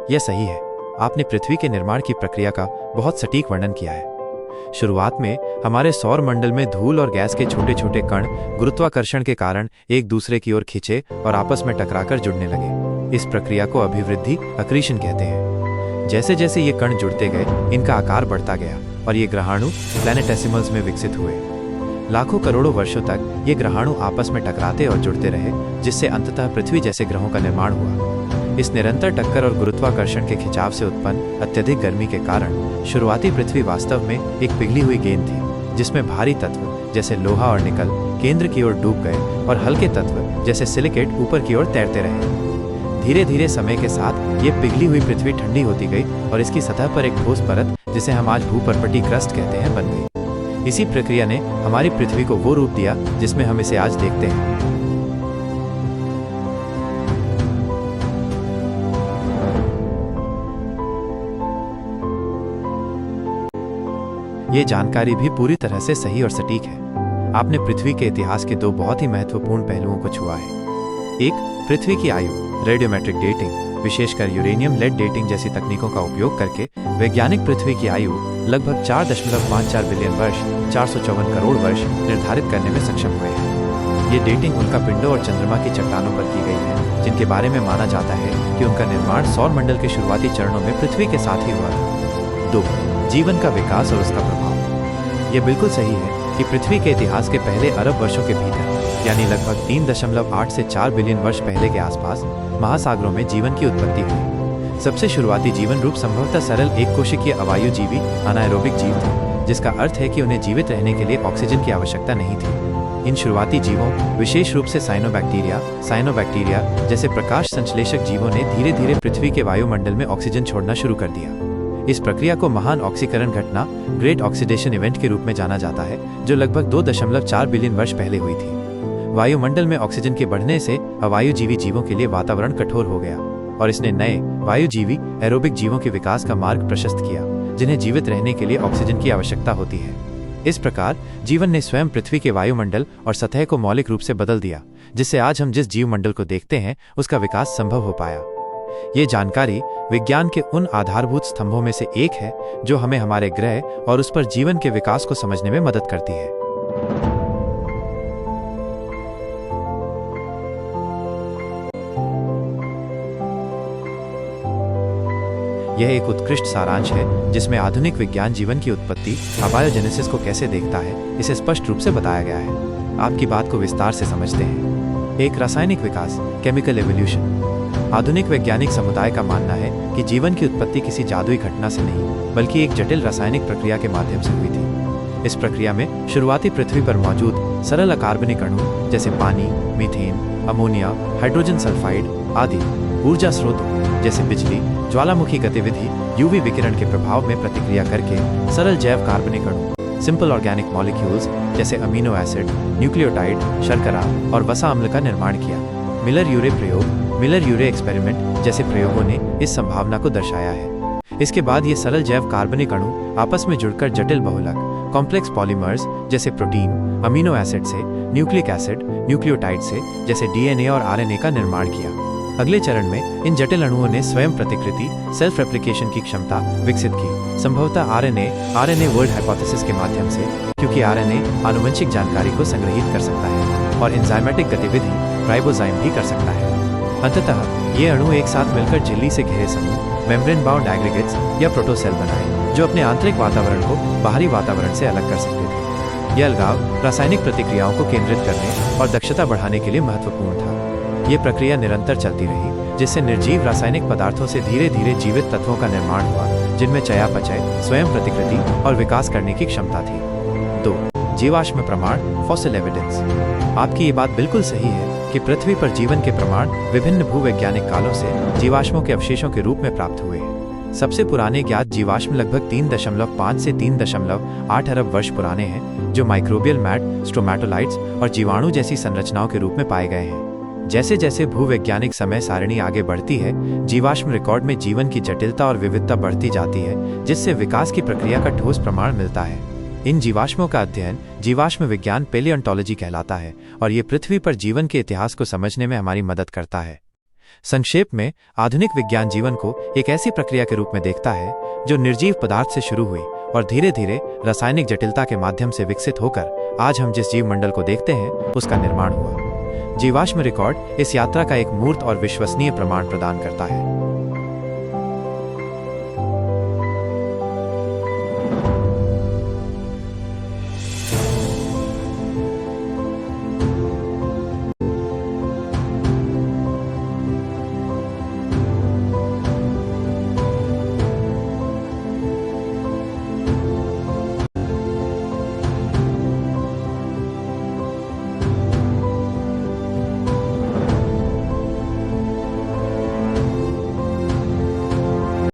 यह सही है। आपने पृथ्वी के निर्माण की प्रक्रिया का बहुत सटीक वर्णन किया है। शुरुआत में हमारे सौर मंडल में धूल और गैस के छोटे छोटे कण गुरुत्वाकर्षण के कारण एक दूसरे की ओर खिंचे और आपस में टकराकर जुड़ने लगे। इस प्रक्रिया को अभिवृद्धि, अक्रीशन कहते हैं। जैसे जैसे ये कण जुड़ते गए, इनका आकार बढ़ता गया और ये ग्रहाणु प्लैनेटेसिमल्स में विकसित हुए। लाखों करोड़ों वर्षों तक ये ग्रहाणु आपस में टकराते और जुड़ते रहे, जिससे अंततः पृथ्वी जैसे ग्रहों का निर्माण हुआ। इस निरंतर टक्कर और गुरुत्वाकर्षण के खिंचाव से उत्पन्न अत्यधिक गर्मी के कारण शुरुआती पृथ्वी वास्तव में एक पिघली हुई गेंद थी, जिसमें भारी तत्व जैसे लोहा और निकल केंद्र की ओर डूब गए और हल्के तत्व जैसे सिलिकेट ऊपर की ओर तैरते रहे। धीरे धीरे समय के साथ ये पिघली हुई पृथ्वी ठंडी होती गई और इसकी सतह पर एक ठोस परत, जिसे हम आज भूपर्पटी क्रस्ट कहते हैं, बन गई। इसी प्रक्रिया ने हमारी पृथ्वी को वो रूप दिया जिसमें हम इसे आज देखते हैं। ये जानकारी भी पूरी तरह से सही और सटीक है। आपने पृथ्वी के इतिहास के दो बहुत ही महत्वपूर्ण पहलुओं को छुआ है। एक, पृथ्वी की आयु। रेडियोमेट्रिक डेटिंग, विशेषकर यूरेनियम लेड डेटिंग जैसी तकनीकों का उपयोग करके वैज्ञानिक पृथ्वी की आयु लगभग 4.54 बिलियन वर्ष 454 करोड़ वर्ष निर्धारित करने में सक्षम हुए हैं। ये डेटिंग उल्का पिंडों और चंद्रमा की चट्टानों पर की गई है, जिनके बारे में माना जाता है कि उनका निर्माण सौर मंडल के शुरुआती चरणों में पृथ्वी के साथ ही हुआ था। 2, जीवन का विकास और उसका प्रभाव। यह बिल्कुल सही है कि पृथ्वी के इतिहास के पहले अरब वर्षों के भीतर, यानी लगभग 3.8 से 4 बिलियन वर्ष पहले के आसपास, महासागरों में जीवन की उत्पत्ति हुई। सबसे शुरुआती जीवन रूप संभवतः सरल एक कोशिकीय अवायुजीवी अनाएरोबिक जीव थे, जिसका अर्थ है कि उन्हें जीवित रहने के लिए ऑक्सीजन की आवश्यकता नहीं थी। इन शुरुआती जीवों, विशेष रूप से साइनोबैक्टीरिया जैसे प्रकाश संश्लेषक जीवों ने धीरे धीरे पृथ्वी के वायुमंडल में ऑक्सीजन छोड़ना शुरू कर दिया। इस प्रक्रिया को महान ऑक्सीकरण घटना, ग्रेट ऑक्सीडेशन इवेंट के रूप में जाना जाता है, जो लगभग 2.4 बिलियन वर्ष पहले हुई थी। वायुमंडल में ऑक्सीजन के बढ़ने से अवायुजीवी जीवों के लिए वातावरण कठोर हो गया और इसने नए वायुजीवी एरोबिक जीवों के विकास का मार्ग प्रशस्त किया, जिन्हें जीवित रहने के लिए ऑक्सीजन की आवश्यकता होती है। इस प्रकार जीवन ने स्वयं पृथ्वी के वायुमंडल और सतह को मौलिक रूप से बदल दिया, जिससे आज हम जिस जीवमंडल को देखते हैं उसका विकास संभव हो पाया। ये जानकारी विज्ञान के उन आधारभूत स्तंभों में से एक है जो हमें हमारे ग्रह और उस पर जीवन के विकास को समझने में मदद करती है। यह एक उत्कृष्ट सारांश है जिसमें आधुनिक विज्ञान जीवन की उत्पत्ति, अबायोजेनेसिस को कैसे देखता है, इसे स्पष्ट रूप से बताया गया है। आपकी बात को विस्तार से समझते हैं। एक, रासायनिक विकास, केमिकल एवोल्यूशन। आधुनिक वैज्ञानिक समुदाय का मानना है कि जीवन की उत्पत्ति किसी जादुई घटना से नहीं, बल्कि एक जटिल रासायनिक प्रक्रिया के माध्यम से हुई थी। इस प्रक्रिया में शुरुआती पृथ्वी पर मौजूद सरल अकार्बनिक अणु जैसे पानी, मीथेन, अमोनिया, हाइड्रोजन सल्फाइड आदि ऊर्जा स्रोतों जैसे बिजली, ज्वालामुखी गतिविधि, यूवी विकिरण के प्रभाव में प्रतिक्रिया करके सरल जैव कार्बनिक अणु, सिंपल ऑर्गेनिक मॉलिक्यूल्स जैसे अमीनो एसिड, न्यूक्लियोटाइड, शर्करा और वसा अम्ल का निर्माण किया। मिलर यूरे प्रयोग, मिलर यूरे एक्सपेरिमेंट जैसे प्रयोगों ने इस संभावना को दर्शाया है। इसके बाद ये सरल जैव कार्बनिक अणु आपस में जुड़कर जटिल बहुलक, कॉम्प्लेक्स पॉलीमर्स जैसे प्रोटीन, अमीनो एसिड से, न्यूक्लिक एसिड, न्यूक्लियोटाइड से जैसे डीएनए और आरएनए का निर्माण किया। अगले चरण में इन जटिल अणुओं ने स्वयं प्रतिकृति, सेल्फ रेप्लिकेशन की क्षमता विकसित की, संभवतः आरएनए वर्ल्ड हाइपोथेसिस के माध्यम से, क्योंकि आरएनए आनुवंशिक जानकारी को संग्रहित कर सकता है और एंजाइमेटिक गतिविधि राइबोजाइम भी कर सकता है। अंततः ये अणु एक साथ मिलकर झिल्ली से घिरे समूह, मेम्ब्रेन बाउंड एग्रीगेट्स या प्रोटोसेल बनाए, जो अपने आंतरिक वातावरण को बाहरी वातावरण से अलग कर सकते थे। यह अलगाव रासायनिक प्रतिक्रियाओं को केंद्रित करने और दक्षता बढ़ाने के लिए महत्वपूर्ण था। ये प्रक्रिया निरंतर चलती रही, जिससे निर्जीव रासायनिक पदार्थों से धीरे धीरे जीवित तत्वों का निर्माण हुआ, जिनमें चयापचय, स्वयं प्रतिकृति और विकास करने की क्षमता थी। 2, जीवाश्म प्रमाण, फॉसिल एविडेंस। आपकी ये बात बिल्कुल सही है कि पृथ्वी पर जीवन के प्रमाण विभिन्न भूवैज्ञानिक कालों से जीवाश्मों के अवशेषों के रूप में प्राप्त हुए हैं। सबसे पुराने ज्ञात जीवाश्म लगभग 3.5 से 3.8 अरब वर्ष पुराने हैं, जो माइक्रोबियल मैट, स्ट्रोमैटोलाइट्स और जीवाणु जैसी संरचनाओं के रूप में पाए गए हैं। जैसे जैसे भूवैज्ञानिक समय सारणी आगे बढ़ती है, जीवाश्म रिकॉर्ड में जीवन की जटिलता और विविधता बढ़ती जाती है, जिससे विकास की प्रक्रिया का ठोस प्रमाण मिलता है। इन जीवाश्मों का अध्ययन जीवाश्म विज्ञान पेलियोंटोलॉजी कहलाता है और ये पृथ्वी पर जीवन के इतिहास को समझने में हमारी मदद करता है। संक्षेप में, आधुनिक विज्ञान जीवन को एक ऐसी प्रक्रिया के रूप में देखता है जो निर्जीव पदार्थ से शुरू हुई और धीरे धीरे रासायनिक जटिलता के माध्यम से विकसित होकर आज हम जिस जीव मंडल को देखते हैं उसका निर्माण हुआ। जीवाश्म रिकॉर्ड इस यात्रा का एक मूर्त और विश्वसनीय प्रमाण प्रदान करता है।